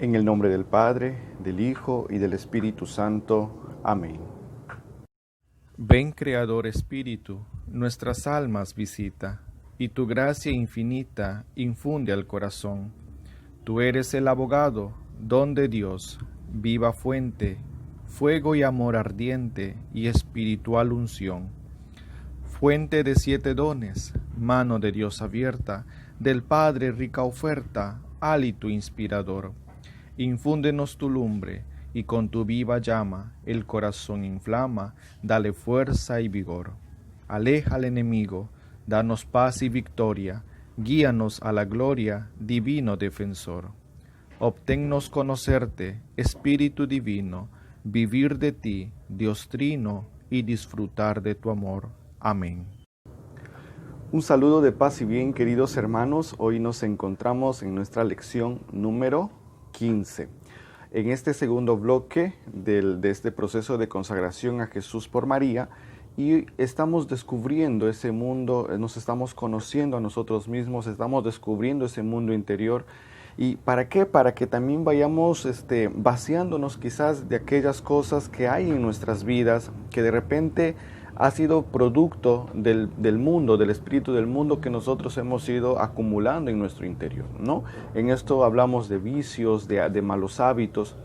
En el nombre del Padre, del Hijo y del Espíritu Santo. Amén. Ven, Creador Espíritu, nuestras almas visita, y tu gracia infinita infunde al corazón. Tú eres el abogado, don de Dios, viva fuente, fuego y amor ardiente y espiritual unción. Fuente de 7 dones, mano de Dios abierta, del Padre rica oferta, hálito inspirador. Infúndenos tu lumbre, y con tu viva llama el corazón inflama, dale fuerza y vigor. Aleja al enemigo, danos paz y victoria, guíanos a la gloria, divino defensor. Obténnos conocerte, Espíritu divino, vivir de ti, Dios trino, y disfrutar de tu amor. Amén. Un saludo de paz y bien, queridos hermanos. Hoy nos encontramos en nuestra lección número 15. En este segundo bloque de este proceso de consagración a Jesús por María, y estamos descubriendo ese mundo, nos estamos conociendo a nosotros mismos, estamos descubriendo ese mundo interior. ¿Y para qué? Para que también vayamos vaciándonos quizás de aquellas cosas que hay en nuestras vidas, que de repente ha sido producto del mundo, del espíritu del mundo que nosotros hemos ido acumulando en nuestro interior, ¿no? En esto hablamos de vicios, de malos hábitos,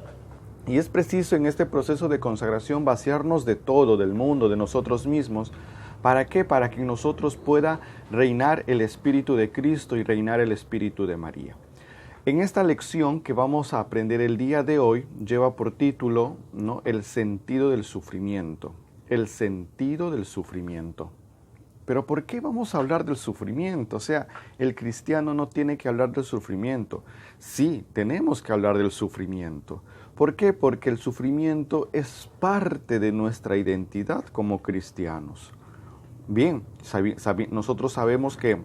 y es preciso en este proceso de consagración vaciarnos de todo, del mundo, de nosotros mismos. ¿Para qué? Para que en nosotros pueda reinar el Espíritu de Cristo y reinar el Espíritu de María. En esta lección que vamos a aprender el día de hoy, lleva por título, ¿no?, el sentido del sufrimiento. El sentido del sufrimiento. Pero ¿por qué vamos a hablar del sufrimiento? O sea, el cristiano no tiene que hablar del sufrimiento. Sí, tenemos que hablar del sufrimiento. ¿Por qué? Porque el sufrimiento es parte de nuestra identidad como cristianos. Bien, nosotros sabemos que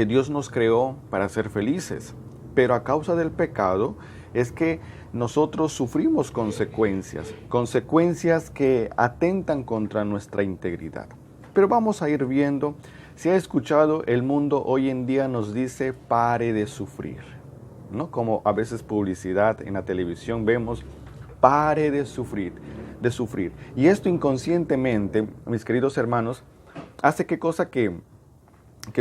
Dios nos creó para ser felices, pero a causa del pecado es que nosotros sufrimos consecuencias que atentan contra nuestra integridad. Pero vamos a ir viendo. Si ha escuchado, el mundo hoy en día nos dice pare de sufrir, ¿no? Como a veces publicidad en la televisión vemos, pare de sufrir. Y esto inconscientemente, mis queridos hermanos, hace qué cosa que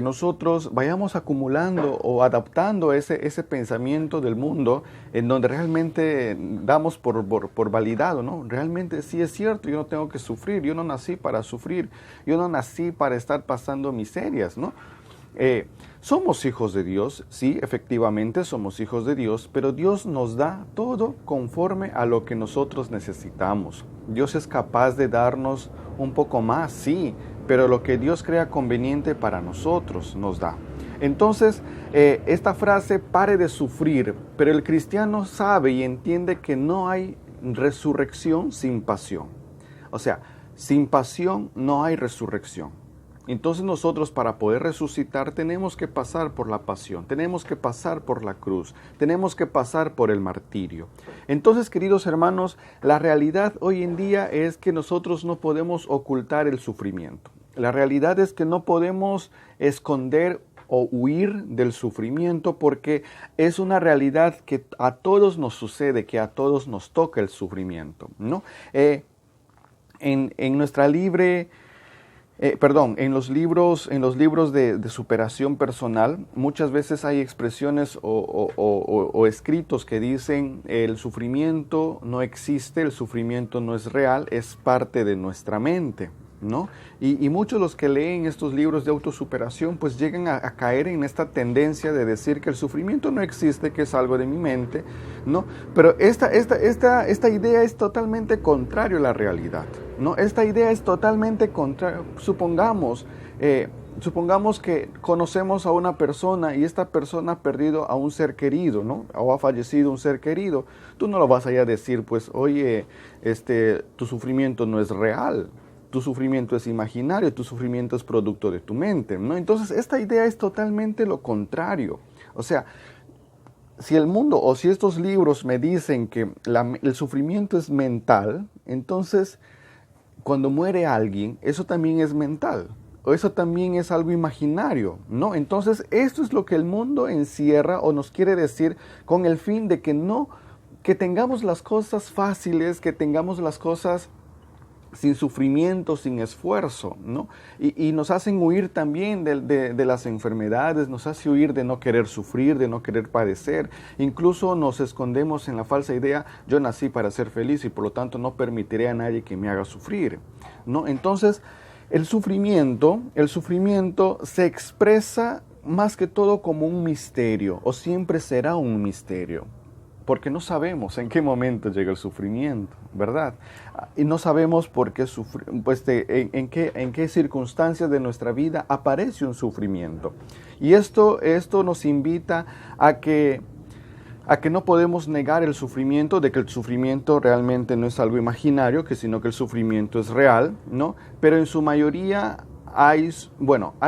nosotros vayamos acumulando o adaptando ese pensamiento del mundo en donde realmente damos por validado, ¿no? Realmente sí es cierto, yo no tengo que sufrir, yo no nací para sufrir, yo no nací para estar pasando miserias, ¿no? Somos hijos de Dios, sí, efectivamente somos hijos de Dios, pero Dios nos da todo conforme a lo que nosotros necesitamos. Dios es capaz de darnos un poco más, sí, pero lo que Dios crea conveniente para nosotros nos da. Entonces, esta frase, pare de sufrir, pero el cristiano sabe y entiende que no hay resurrección sin pasión. O sea, sin pasión no hay resurrección. Entonces nosotros, para poder resucitar, tenemos que pasar por la pasión, tenemos que pasar por la cruz, tenemos que pasar por el martirio. Entonces, queridos hermanos, la realidad hoy en día es que nosotros no podemos ocultar el sufrimiento. La realidad es que no podemos esconder o huir del sufrimiento, porque es una realidad que a todos nos sucede, que a todos nos toca el sufrimiento, ¿no? En nuestra en los libros de superación personal, muchas veces hay expresiones o escritos que dicen el sufrimiento no existe, el sufrimiento no es real, es parte de nuestra mente, ¿no? Y muchos los que leen estos libros de autosuperación pues llegan a caer en esta tendencia de decir que el sufrimiento no existe, que es algo de mi mente, ¿no? Pero esta idea es totalmente contraria a la realidad, ¿no? Esta idea es totalmente contraria. Supongamos que conocemos a una persona y esta persona ha perdido a un ser querido, ¿no? O ha fallecido un ser querido. Tú no lo vas a ir a decir, pues, oye, tu sufrimiento no es real. Tu sufrimiento es imaginario, tu sufrimiento es producto de tu mente, ¿no? Entonces, esta idea es totalmente lo contrario. O sea, si el mundo o si estos libros me dicen que el sufrimiento es mental, entonces, cuando muere alguien, eso también es mental. o eso también es algo imaginario, ¿no? Entonces, esto es lo que el mundo encierra o nos quiere decir con el fin de que tengamos las cosas fáciles, que tengamos las cosas sin sufrimiento, sin esfuerzo, ¿no? Y nos hacen huir también de las enfermedades, nos hace huir de no querer sufrir, de no querer padecer. Incluso nos escondemos en la falsa idea, yo nací para ser feliz y por lo tanto no permitiré a nadie que me haga sufrir, ¿no? Entonces, el sufrimiento se expresa más que todo como un misterio, o siempre será un misterio. Porque no sabemos en qué momento llega el sufrimiento, ¿verdad? Y no sabemos por qué en qué circunstancias de nuestra vida aparece un sufrimiento. Y esto nos invita a que no podemos negar el sufrimiento, de que el sufrimiento realmente no es algo imaginario, sino que el sufrimiento es real, ¿no? Pero en su mayoría hay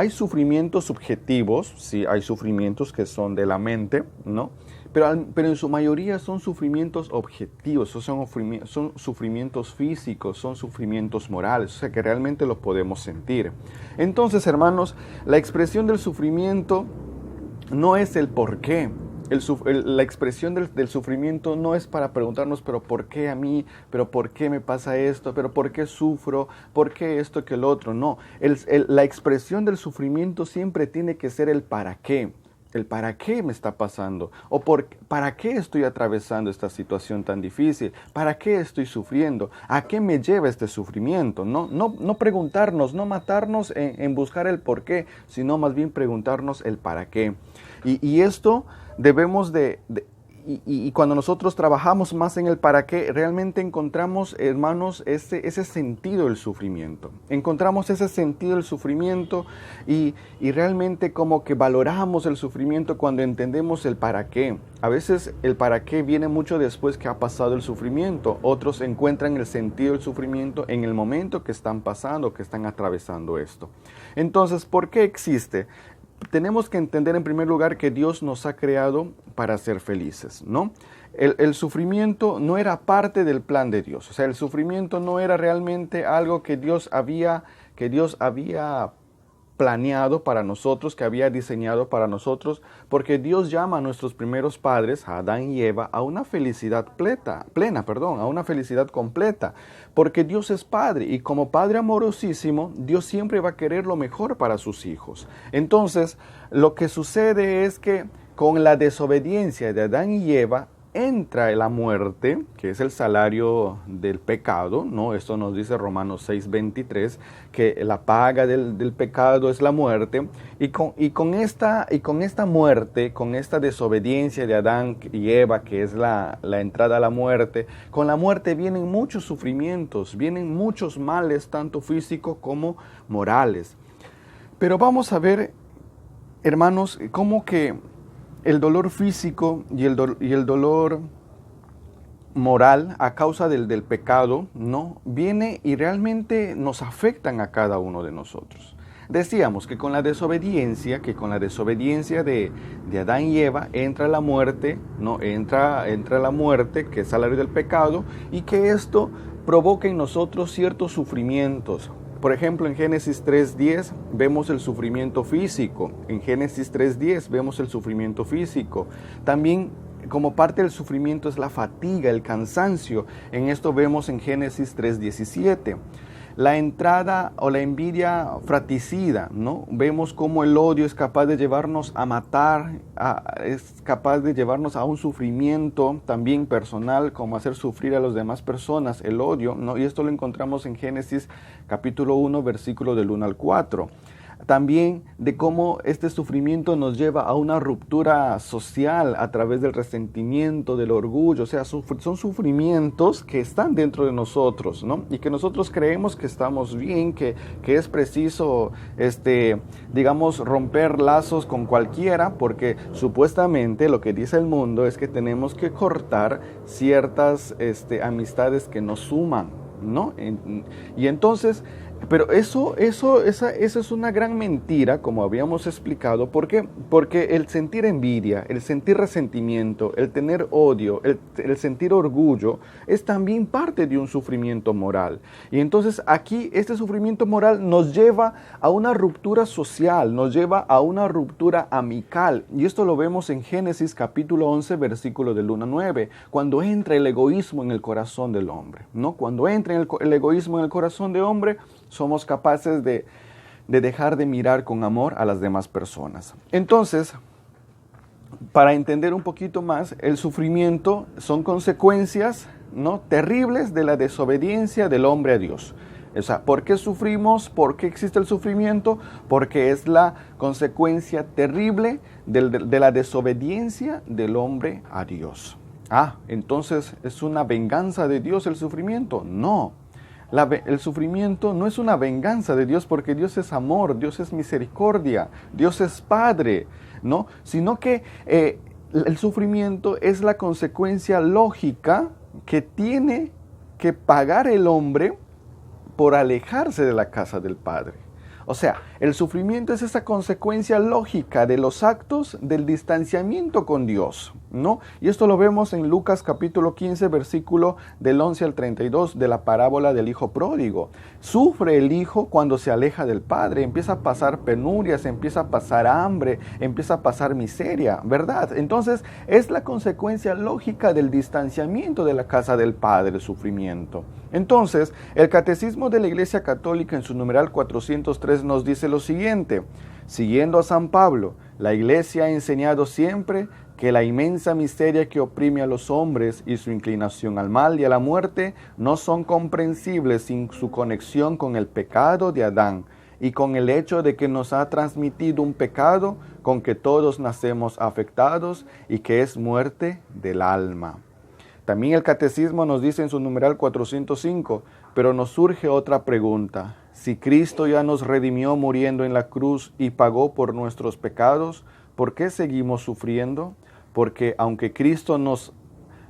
sufrimientos subjetivos, sí, hay sufrimientos que son de la mente, ¿no? Pero en su mayoría son sufrimientos objetivos, son sufrimientos físicos, son sufrimientos morales, o sea que realmente los podemos sentir. Entonces, hermanos, la expresión del sufrimiento no es el por qué. La expresión del sufrimiento no es para preguntarnos, pero ¿por qué a mí? ¿Pero por qué me pasa esto? ¿Pero por qué sufro? ¿Por qué esto que el otro? No, la expresión del sufrimiento siempre tiene que ser el para qué. El para qué me está pasando, o para qué estoy atravesando esta situación tan difícil, para qué estoy sufriendo, a qué me lleva este sufrimiento. No preguntarnos, no matarnos en buscar el por qué, sino más bien preguntarnos el para qué. Y esto debemos y cuando nosotros trabajamos más en el para qué, realmente encontramos, hermanos, ese sentido del sufrimiento. Encontramos ese sentido del sufrimiento y realmente como que valoramos el sufrimiento cuando entendemos el para qué. A veces el para qué viene mucho después que ha pasado el sufrimiento. Otros encuentran el sentido del sufrimiento en el momento que están pasando, que están atravesando esto. Entonces, ¿por qué existe? Tenemos que entender en primer lugar que Dios nos ha creado para ser felices, ¿no? El sufrimiento no era parte del plan de Dios, o sea, el sufrimiento no era realmente algo que Dios había planeado para nosotros, que había diseñado para nosotros, porque Dios llama a nuestros primeros padres, a Adán y Eva, a una felicidad a una felicidad completa, porque Dios es Padre, y como Padre amorosísimo, Dios siempre va a querer lo mejor para sus hijos. Entonces, lo que sucede es que con la desobediencia de Adán y Eva, entra la muerte, que es el salario del pecado, ¿no? Esto nos dice Romanos 6:23, que la paga del pecado es la muerte, y con esta muerte, con esta desobediencia de Adán y Eva, que es la entrada a la muerte, con la muerte vienen muchos sufrimientos, vienen muchos males, tanto físicos como morales. Pero vamos a ver, hermanos, cómo que el dolor físico y el dolor moral a causa del pecado, ¿no? Viene y realmente nos afectan a cada uno de nosotros. Decíamos que con la desobediencia, de Adán y Eva entra la muerte, ¿no? Entra la muerte, que es salario del pecado, y que esto provoca en nosotros ciertos sufrimientos. Por ejemplo, en Génesis 3:10 vemos el sufrimiento físico. En Génesis 3:10 vemos el sufrimiento físico. También como parte del sufrimiento es la fatiga, el cansancio. En esto vemos en Génesis 3:17. La entrada o la envidia fratricida, ¿no? Vemos cómo el odio es capaz de llevarnos a matar, es capaz de llevarnos a un sufrimiento también personal, como hacer sufrir a las demás personas, el odio, ¿no? Y esto lo encontramos en Génesis capítulo 1, versículo del 1 al 4. También de cómo este sufrimiento nos lleva a una ruptura social a través del resentimiento, del orgullo. O sea, son sufrimientos que están dentro de nosotros, ¿no? Y que nosotros creemos que estamos bien, que es preciso, digamos, romper lazos con cualquiera, porque supuestamente lo que dice el mundo es que tenemos que cortar ciertas amistades que nos suman, ¿no? Y entonces Pero esa es una gran mentira, como habíamos explicado. ¿Por qué? Porque el sentir envidia, el sentir resentimiento, el tener odio, el sentir orgullo, es también parte de un sufrimiento moral. Y entonces aquí este sufrimiento moral nos lleva a una ruptura social, nos lleva a una ruptura amical. Y esto lo vemos en Génesis capítulo 11, versículo del 1 a 9, cuando entra el egoísmo en el corazón del hombre, ¿no? Cuando entra el egoísmo en el corazón del hombre, somos capaces de dejar de mirar con amor a las demás personas. Entonces, para entender un poquito más, el sufrimiento son consecuencias, ¿no?, terribles de la desobediencia del hombre a Dios. O sea, ¿por qué sufrimos? ¿Por qué existe el sufrimiento? Porque es la consecuencia terrible de la desobediencia del hombre a Dios. Entonces, ¿es una venganza de Dios el sufrimiento? No. El sufrimiento no es una venganza de Dios, porque Dios es amor, Dios es misericordia, Dios es Padre, ¿no? Sino que el sufrimiento es la consecuencia lógica que tiene que pagar el hombre por alejarse de la casa del Padre. O sea, el sufrimiento es esa consecuencia lógica de los actos del distanciamiento con Dios, ¿no? Y esto lo vemos en Lucas capítulo 15, versículo del 11 al 32 de la parábola del hijo pródigo. Sufre el hijo cuando se aleja del Padre, empieza a pasar penurias, empieza a pasar hambre, empieza a pasar miseria, ¿verdad? Entonces, es la consecuencia lógica del distanciamiento de la casa del Padre, el sufrimiento. Entonces, el Catecismo de la Iglesia Católica en su numeral 403 nos dice lo siguiente: siguiendo a San Pablo, la Iglesia ha enseñado siempre que la inmensa miseria que oprime a los hombres y su inclinación al mal y a la muerte no son comprensibles sin su conexión con el pecado de Adán y con el hecho de que nos ha transmitido un pecado con que todos nacemos afectados y que es muerte del alma. También el Catecismo nos dice en su numeral 405, pero nos surge otra pregunta. Si Cristo ya nos redimió muriendo en la cruz y pagó por nuestros pecados, ¿por qué seguimos sufriendo? Porque aunque Cristo nos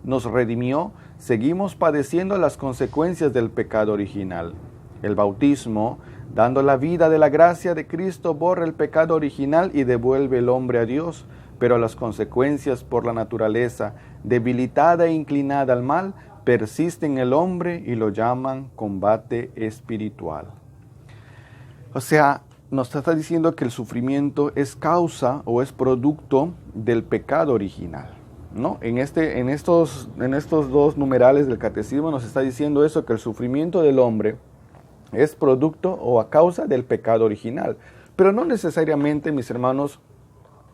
redimió, seguimos padeciendo las consecuencias del pecado original. El bautismo, dando la vida de la gracia de Cristo, borra el pecado original y devuelve el hombre a Dios, pero las consecuencias por la naturaleza, debilitada e inclinada al mal, persisten en el hombre y lo llaman combate espiritual. O sea, nos está diciendo que el sufrimiento es causa o es producto del pecado original, ¿no? En estos dos numerales del Catecismo nos está diciendo eso, que el sufrimiento del hombre es producto o a causa del pecado original. Pero no necesariamente, mis hermanos,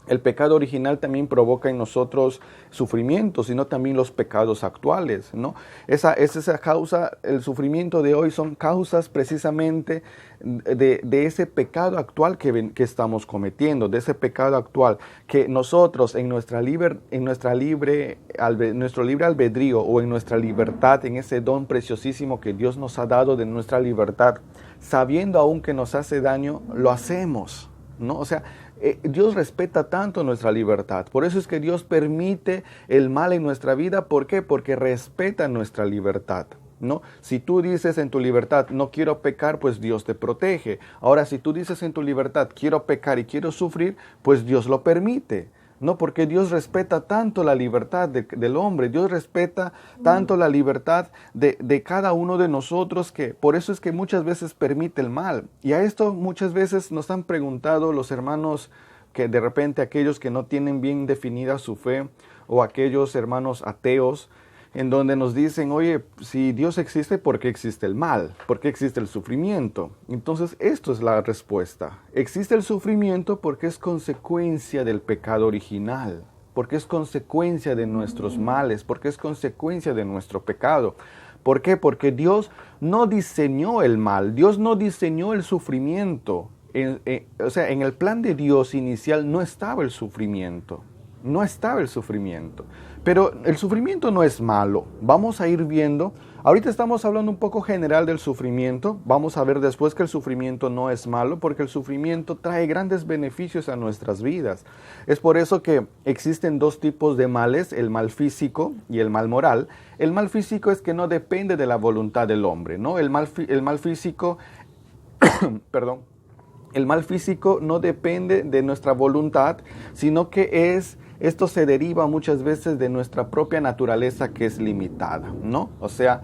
el pecado original también provoca en nosotros sufrimiento, sino también los pecados actuales, ¿no? Esa causa, el sufrimiento de hoy son causas precisamente de ese pecado actual que estamos cometiendo, de ese pecado actual que nosotros en nuestro libre albedrío o en nuestra libertad, en ese don preciosísimo que Dios nos ha dado de nuestra libertad, sabiendo aún que nos hace daño, lo hacemos, ¿no? O sea, Dios respeta tanto nuestra libertad. Por eso es que Dios permite el mal en nuestra vida. ¿Por qué? Porque respeta nuestra libertad, ¿no? Si tú dices en tu libertad, no quiero pecar, pues Dios te protege. Ahora, si tú dices en tu libertad, quiero pecar y quiero sufrir, pues Dios lo permite. No, porque Dios respeta tanto la libertad del hombre, Dios respeta tanto la libertad de cada uno de nosotros, que por eso es que muchas veces permite el mal. Y a esto muchas veces nos han preguntado los hermanos, que de repente aquellos que no tienen bien definida su fe, o aquellos hermanos ateos, en donde nos dicen, oye, si Dios existe, ¿por qué existe el mal? ¿Por qué existe el sufrimiento? Entonces, esto es la respuesta. Existe el sufrimiento porque es consecuencia del pecado original, porque es consecuencia de nuestros males, porque es consecuencia de nuestro pecado. ¿Por qué? Porque Dios no diseñó el mal, Dios no diseñó el sufrimiento. O sea, en el plan de Dios inicial no estaba el sufrimiento. No estaba el sufrimiento. Pero el sufrimiento no es malo. Vamos a ir viendo. Ahorita estamos hablando un poco general del sufrimiento. Vamos a ver después que el sufrimiento no es malo, porque el sufrimiento trae grandes beneficios a nuestras vidas. Es por eso que existen dos tipos de males, el mal físico y el mal moral. El mal físico es que no depende de la voluntad del hombre, ¿no? El mal físico perdón, el mal físico no depende de nuestra voluntad, sino que esto se deriva muchas veces de nuestra propia naturaleza, que es limitada, ¿no? O sea,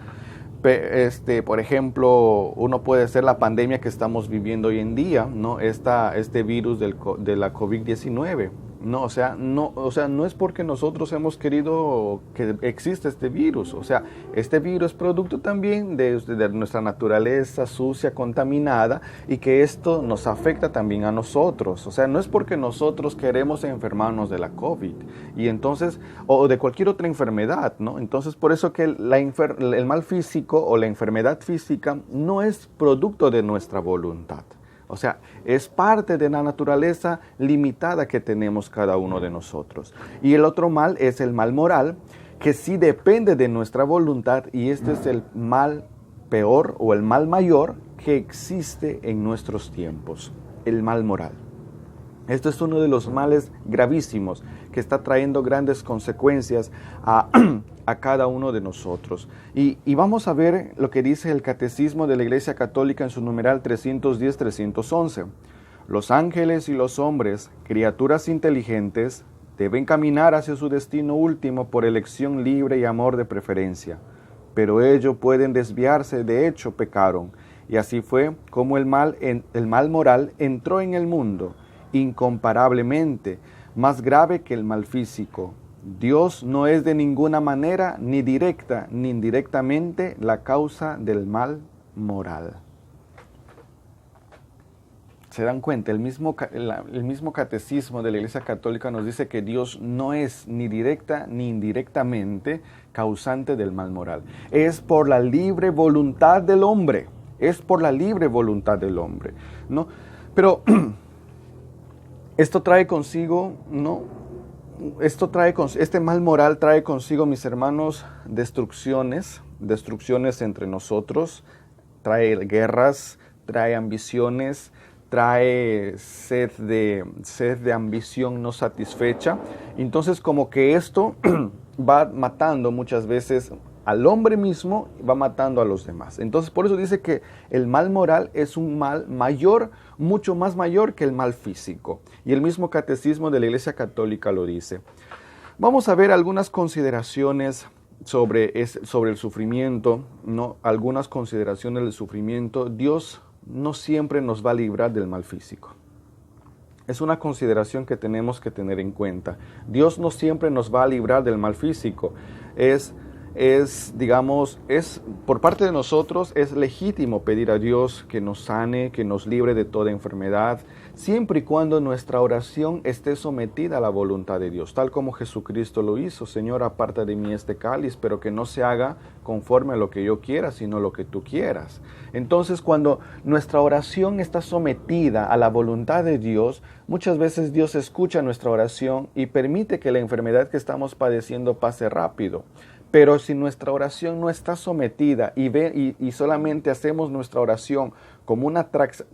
por ejemplo, uno puede ser la pandemia que estamos viviendo hoy en día, ¿no? Este virus de la COVID-19, ¿no? O sea, no es porque nosotros hemos querido que exista este virus. O sea, este virus es producto también de nuestra naturaleza sucia, contaminada, y que esto nos afecta también a nosotros. O sea, no es porque nosotros queremos enfermarnos de la COVID, y entonces, o de cualquier otra enfermedad, ¿no? Entonces, por eso que el mal físico o la enfermedad física no es producto de nuestra voluntad. O sea, es parte de la naturaleza limitada que tenemos cada uno de nosotros. Y el otro mal es el mal moral, que sí depende de nuestra voluntad, y este es el mal peor o el mal mayor que existe en nuestros tiempos, el mal moral. Esto es uno de los males gravísimos que está trayendo grandes consecuencias a cada uno de nosotros. Y vamos a ver lo que dice el Catecismo de la Iglesia Católica en su numeral 310-311. Los ángeles y los hombres, criaturas inteligentes, deben caminar hacia su destino último por elección libre y amor de preferencia. Pero ellos pueden desviarse, de hecho pecaron. Y así fue como el mal moral entró en el mundo, incomparablemente más grave que el mal físico. Dios no es de ninguna manera, ni directa ni indirectamente, la causa del mal moral. ¿Se dan cuenta? El mismo catecismo de la Iglesia Católica nos dice que Dios no es ni directa ni indirectamente causante del mal moral. Es por la libre voluntad del hombre. Es por la libre voluntad del hombre, ¿no? Pero esto trae consigo, ¿no? Este mal moral trae consigo, mis hermanos, destrucciones entre nosotros, trae guerras, trae ambiciones, trae sed de ambición no satisfecha. Entonces, como que esto va matando muchas veces al hombre mismo, va matando a los demás. Entonces, por eso dice que el mal moral es un mal mayor, mucho más mayor que el mal físico. Y el mismo Catecismo de la Iglesia Católica lo dice. Vamos a ver algunas consideraciones sobre el sufrimiento, ¿no? Algunas consideraciones del sufrimiento. Dios no siempre nos va a librar del mal físico. Es una consideración que tenemos que tener en cuenta. Dios no siempre nos va a librar del mal físico. Por parte de nosotros es legítimo pedir a Dios que nos sane, que nos libre de toda enfermedad, siempre y cuando nuestra oración esté sometida a la voluntad de Dios, tal como Jesucristo lo hizo. Señor, aparta de mí este cáliz, pero que no se haga conforme a lo que yo quiera, sino lo que tú quieras. Entonces, cuando nuestra oración está sometida a la voluntad de Dios, muchas veces Dios escucha nuestra oración y permite que la enfermedad que estamos padeciendo pase rápido. Pero si nuestra oración no está sometida y solamente hacemos nuestra oración como una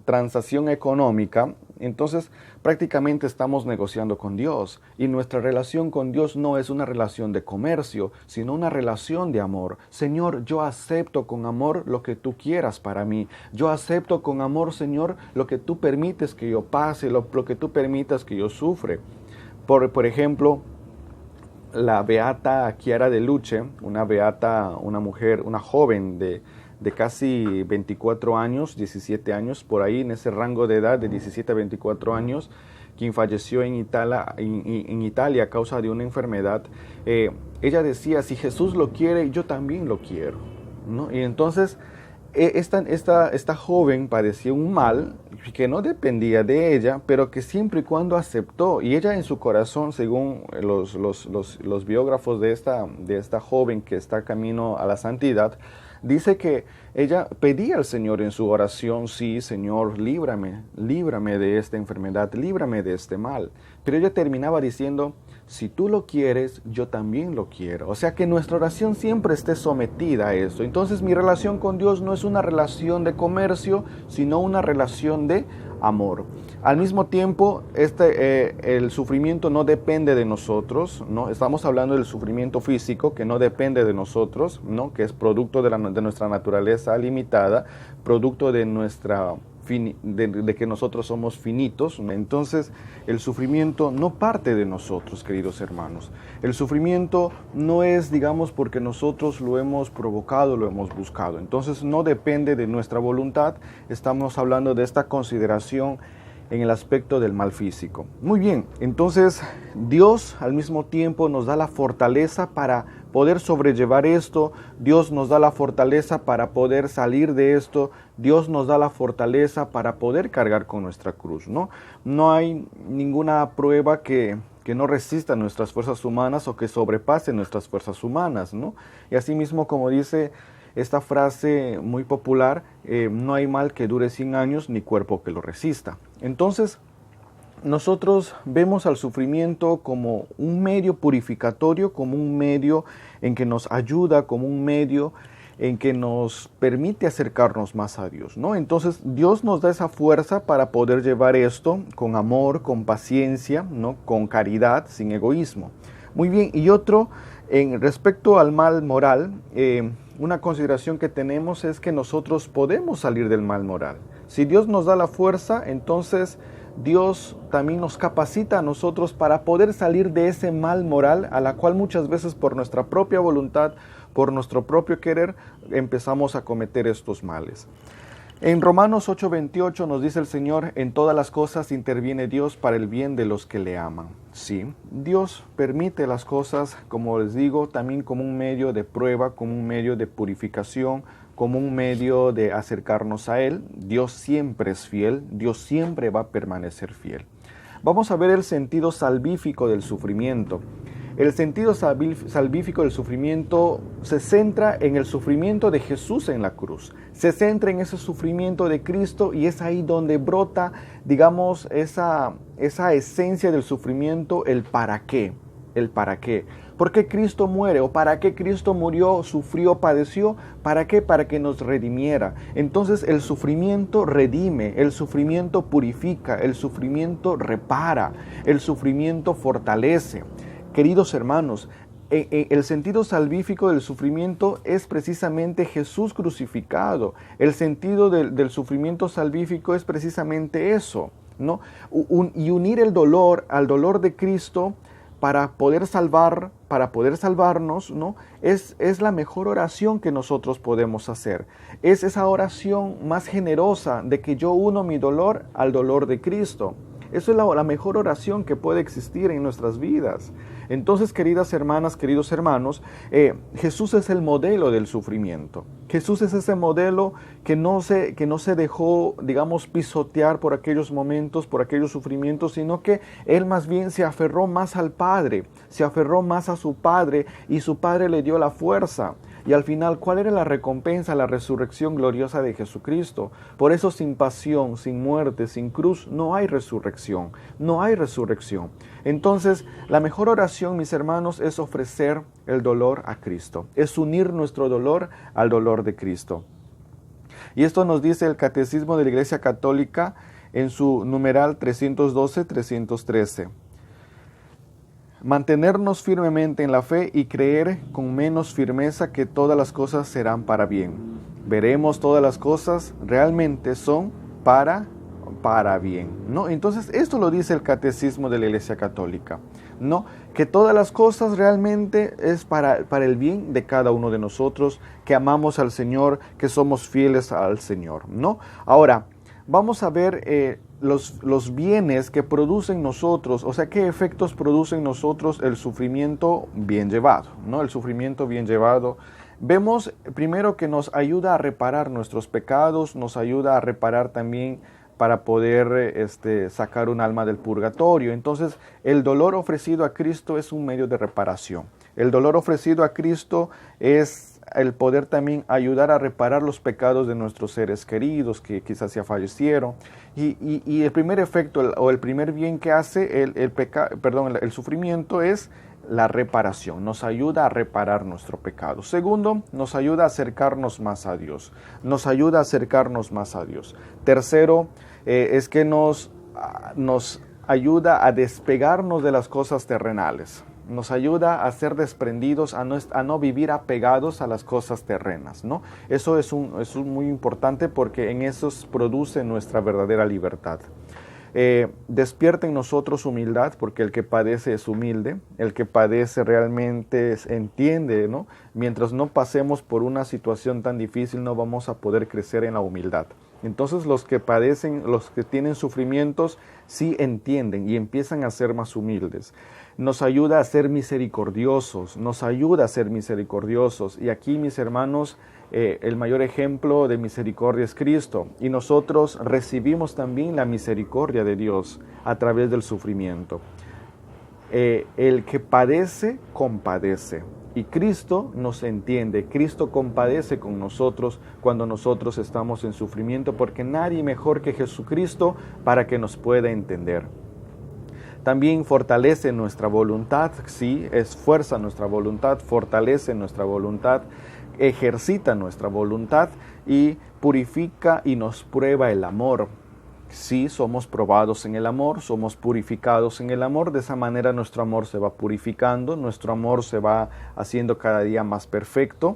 transacción económica, entonces prácticamente estamos negociando con Dios. Y nuestra relación con Dios no es una relación de comercio, sino una relación de amor. Señor, yo acepto con amor lo que tú quieras para mí. Yo acepto con amor, Señor, lo que tú permites que yo pase, lo que tú permitas que yo sufre. Por ejemplo, la beata Chiara de Luce, una mujer, una joven de casi 24 años, 17 años, por ahí en ese rango de edad de 17 a 24 años, quien falleció en Italia a causa de una enfermedad. Ella decía, si Jesús lo quiere, yo también lo quiero, ¿no? Y entonces esta joven padecía un mal que no dependía de ella, pero que siempre y cuando aceptó, y ella en su corazón, según los biógrafos de esta joven que está camino a la santidad, dice que ella pedía al Señor en su oración, sí, Señor, líbrame de esta enfermedad, líbrame de este mal. Pero ella terminaba diciendo, si tú lo quieres, yo también lo quiero. O sea, que nuestra oración siempre esté sometida a eso. Entonces, mi relación con Dios no es una relación de comercio, sino una relación de amor. Al mismo tiempo, el sufrimiento no depende de nosotros, ¿no? Estamos hablando del sufrimiento físico, que no depende de nosotros, ¿no? Que es producto de nuestra naturaleza limitada, producto de nuestra de que nosotros somos finitos. Entonces el sufrimiento no parte de nosotros, queridos hermanos. El sufrimiento no es, digamos, porque nosotros lo hemos provocado, lo hemos buscado. Entonces no depende de nuestra voluntad. Estamos hablando de esta consideración en el aspecto del mal físico. Muy bien, entonces Dios al mismo tiempo nos da la fortaleza para poder sobrellevar esto. Dios nos da la fortaleza para poder salir de esto. Dios nos da la fortaleza para poder cargar con nuestra cruz, ¿no? No hay ninguna prueba que no resista nuestras fuerzas humanas o que sobrepase nuestras fuerzas humanas, ¿no? Y asimismo, como dice esta frase muy popular, no hay mal que dure 100 años ni cuerpo que lo resista. Entonces, nosotros vemos al sufrimiento como un medio purificatorio, como un medio en que nos ayuda, como un medio en que nos permite acercarnos más a Dios, ¿no? Entonces, Dios nos da esa fuerza para poder llevar esto con amor, con paciencia, ¿no? Con caridad, sin egoísmo. Muy bien, y otro, respecto al mal moral, una consideración que tenemos es que nosotros podemos salir del mal moral. Si Dios nos da la fuerza, entonces Dios también nos capacita a nosotros para poder salir de ese mal moral a la cual muchas veces por nuestra propia voluntad, por nuestro propio querer, empezamos a cometer estos males. En Romanos 8:28 nos dice el Señor: en todas las cosas interviene Dios para el bien de los que le aman. Sí, Dios permite las cosas, como les digo, también como un medio de prueba, como un medio de purificación, como un medio de acercarnos a Él. Dios siempre es fiel, Dios siempre va a permanecer fiel. Vamos a ver el sentido salvífico del sufrimiento. El sentido salvífico del sufrimiento se centra en el sufrimiento de Jesús en la cruz. Se centra en ese sufrimiento de Cristo y es ahí donde brota, digamos, esa esencia del sufrimiento, el para qué. El para qué. ¿Por qué Cristo muere? ¿O para qué Cristo murió, sufrió, padeció? ¿Para qué? Para que nos redimiera. Entonces el sufrimiento redime, el sufrimiento purifica, el sufrimiento repara, el sufrimiento fortalece. Queridos hermanos, el sentido salvífico del sufrimiento es precisamente Jesús crucificado. El sentido del sufrimiento salvífico es precisamente eso, ¿no? Y unir el dolor al dolor de Cristo para poder salvarnos, ¿no? Es la mejor oración que nosotros podemos hacer. Es esa oración más generosa de que yo uno mi dolor al dolor de Cristo. Eso es la mejor oración que puede existir en nuestras vidas. Entonces, queridas hermanas, queridos hermanos, Jesús es el modelo del sufrimiento. Jesús es ese modelo que no se dejó, digamos, pisotear por aquellos momentos, por aquellos sufrimientos, sino que Él más bien se aferró más al Padre, se aferró más a su Padre y su Padre le dio la fuerza. Y al final, ¿cuál era la recompensa? La resurrección gloriosa de Jesucristo. Por eso, sin pasión, sin muerte, sin cruz, no hay resurrección. No hay resurrección. Entonces, la mejor oración, mis hermanos, es ofrecer el dolor a Cristo. Es unir nuestro dolor al dolor de Cristo. Y esto nos dice el Catecismo de la Iglesia Católica en su numeral 312-313. Mantenernos firmemente en la fe y creer con menos firmeza que todas las cosas serán para bien. Veremos todas las cosas realmente son para bien, ¿no? Entonces esto lo dice el Catecismo de la Iglesia Católica, ¿no? Que todas las cosas realmente es para el bien de cada uno de nosotros, que amamos al Señor, que somos fieles al Señor, ¿no? Ahora, vamos a ver los bienes que producen nosotros, o sea, qué efectos produce en nosotros el sufrimiento bien llevado, ¿no? El sufrimiento bien llevado. Vemos primero que nos ayuda a reparar nuestros pecados, nos ayuda a reparar también para poder sacar un alma del purgatorio. Entonces, el dolor ofrecido a Cristo es un medio de reparación. El dolor ofrecido a Cristo es el poder también ayudar a reparar los pecados de nuestros seres queridos que quizás ya fallecieron. Y el primer efecto o el primer bien que hace el sufrimiento es la reparación. Nos ayuda a reparar nuestro pecado. Segundo, nos ayuda a acercarnos más a Dios. Nos ayuda a acercarnos más a Dios. Tercero, es que nos ayuda a despegarnos de las cosas terrenales. nos ayuda a ser desprendidos, a no vivir apegados a las cosas terrenas, ¿no? Eso es muy importante porque en eso produce nuestra verdadera libertad. Despierta en nosotros humildad, porque el que padece es humilde, el que padece realmente entiende, ¿no? Mientras no pasemos por una situación tan difícil, no vamos a poder crecer en la humildad. Entonces los que padecen, los que tienen sufrimientos, sí entienden y empiezan a ser más humildes. Nos ayuda a ser misericordiosos, Y aquí, mis hermanos, el mayor ejemplo de misericordia es Cristo. Y nosotros recibimos también la misericordia de Dios a través del sufrimiento. El que padece, compadece. Y Cristo nos entiende, Cristo compadece con nosotros cuando nosotros estamos en sufrimiento, porque nadie mejor que Jesucristo para que nos pueda entender. También fortalece nuestra voluntad, sí, esfuerza nuestra voluntad, fortalece nuestra voluntad, ejercita nuestra voluntad y purifica y nos prueba el amor. Sí, somos probados en el amor, somos purificados en el amor, de esa manera nuestro amor se va purificando, nuestro amor se va haciendo cada día más perfecto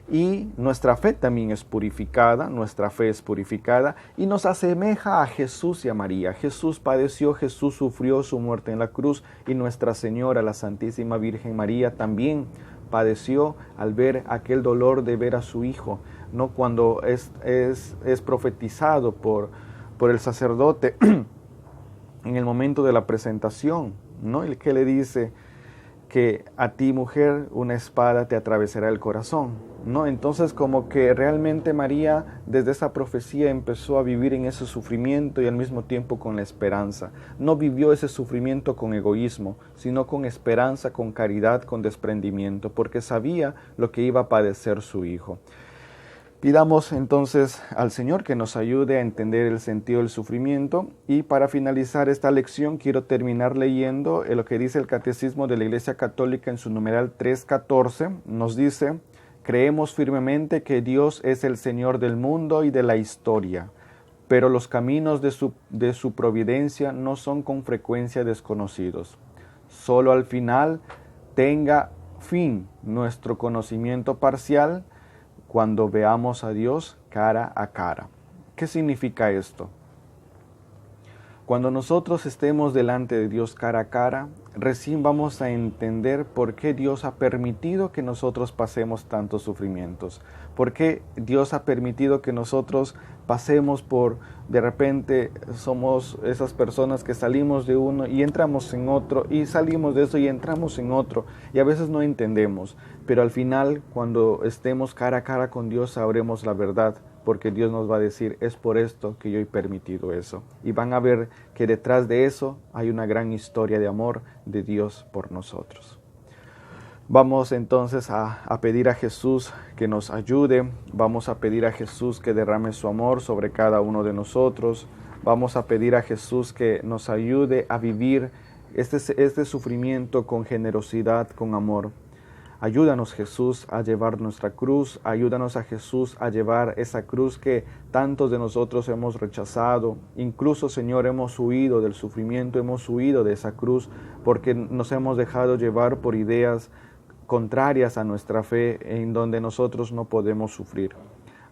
y nuestra fe también es purificada, nuestra fe es purificada y nos asemeja a Jesús y a María. Jesús padeció, Jesús sufrió su muerte en la cruz y Nuestra Señora, la Santísima Virgen María, también padeció al ver aquel dolor de ver a su Hijo, ¿no? Cuando es profetizado por el sacerdote en el momento de la presentación, ¿no? El que le dice que a ti, mujer, una espada te atravesará el corazón, ¿no? Entonces, como que realmente María desde esa profecía empezó a vivir en ese sufrimiento y al mismo tiempo con la esperanza. No vivió ese sufrimiento con egoísmo, sino con esperanza, con caridad, con desprendimiento, porque sabía lo que iba a padecer su Hijo. Pidamos entonces al Señor que nos ayude a entender el sentido del sufrimiento y para finalizar esta lección quiero terminar leyendo lo que dice el Catecismo de la Iglesia Católica en su numeral 314. Nos dice: creemos firmemente que Dios es el Señor del mundo y de la historia, pero los caminos de su providencia no son con frecuencia desconocidos. Solo al final tenga fin nuestro conocimiento parcial cuando veamos a Dios cara a cara. ¿Qué significa esto? Cuando nosotros estemos delante de Dios cara a cara, recién vamos a entender por qué Dios ha permitido que nosotros pasemos tantos sufrimientos. Por qué Dios ha permitido que nosotros pasemos por, de repente, somos esas personas que salimos de uno y entramos en otro, y salimos de eso y entramos en otro, y a veces no entendemos. Pero al final, cuando estemos cara a cara con Dios, sabremos la verdad, porque Dios nos va a decir, es por esto que yo he permitido eso. Y van a ver que detrás de eso hay una gran historia de amor de Dios por nosotros. Vamos entonces a pedir a Jesús que nos ayude, vamos a pedir a Jesús que derrame su amor sobre cada uno de nosotros, vamos a pedir a Jesús que nos ayude a vivir este sufrimiento con generosidad, con amor. Ayúdanos, Jesús, a llevar nuestra cruz, ayúdanos a Jesús a llevar esa cruz que tantos de nosotros hemos rechazado. Incluso, Señor, hemos huido del sufrimiento, hemos huido de esa cruz porque nos hemos dejado llevar por ideas contrarias a nuestra fe, en donde nosotros no podemos sufrir.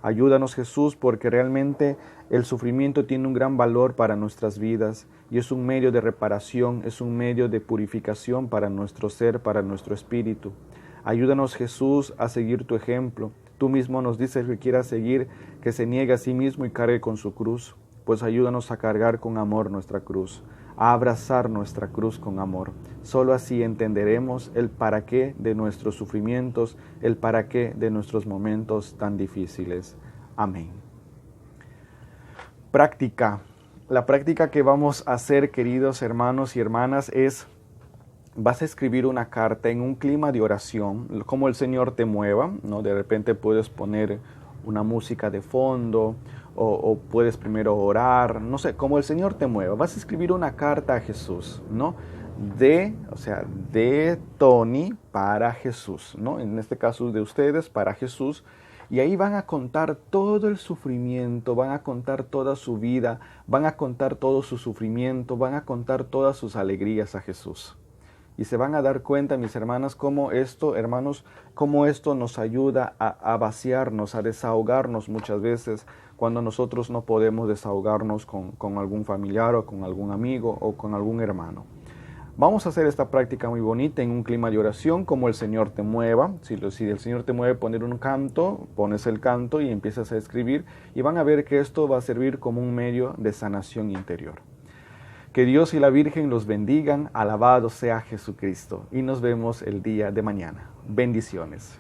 Ayúdanos, Jesús, porque realmente el sufrimiento tiene un gran valor para nuestras vidas y es un medio de reparación, es un medio de purificación para nuestro ser, para nuestro espíritu. Ayúdanos, Jesús, a seguir tu ejemplo. Tú mismo nos dices que quiera seguir, que se niegue a sí mismo y cargue con su cruz. Pues ayúdanos a cargar con amor nuestra cruz, a abrazar nuestra cruz con amor. Solo así entenderemos el para qué de nuestros sufrimientos, el para qué de nuestros momentos tan difíciles. Amén. Práctica. La práctica que vamos a hacer, queridos hermanos y hermanas, es: vas a escribir una carta en un clima de oración, como el Señor te mueva, ¿no? De repente puedes poner una música de fondo, o puedes primero orar, no sé, como el Señor te mueva. Vas a escribir una carta a Jesús, ¿no? De Tony para Jesús, ¿no? En este caso de ustedes para Jesús. Y ahí van a contar todo el sufrimiento, van a contar toda su vida, van a contar todo su sufrimiento, van a contar todas sus alegrías a Jesús. Y se van a dar cuenta, mis hermanas, cómo esto, hermanos, cómo esto nos ayuda a vaciarnos, a desahogarnos muchas veces cuando nosotros no podemos desahogarnos con algún familiar o con algún amigo o con algún hermano. Vamos a hacer esta práctica muy bonita en un clima de oración, como el Señor te mueva. Si el Señor te mueve poner un canto, pones el canto y empiezas a escribir, y van a ver que esto va a servir como un medio de sanación interior. Que Dios y la Virgen los bendigan, alabado sea Jesucristo, y nos vemos el día de mañana. Bendiciones.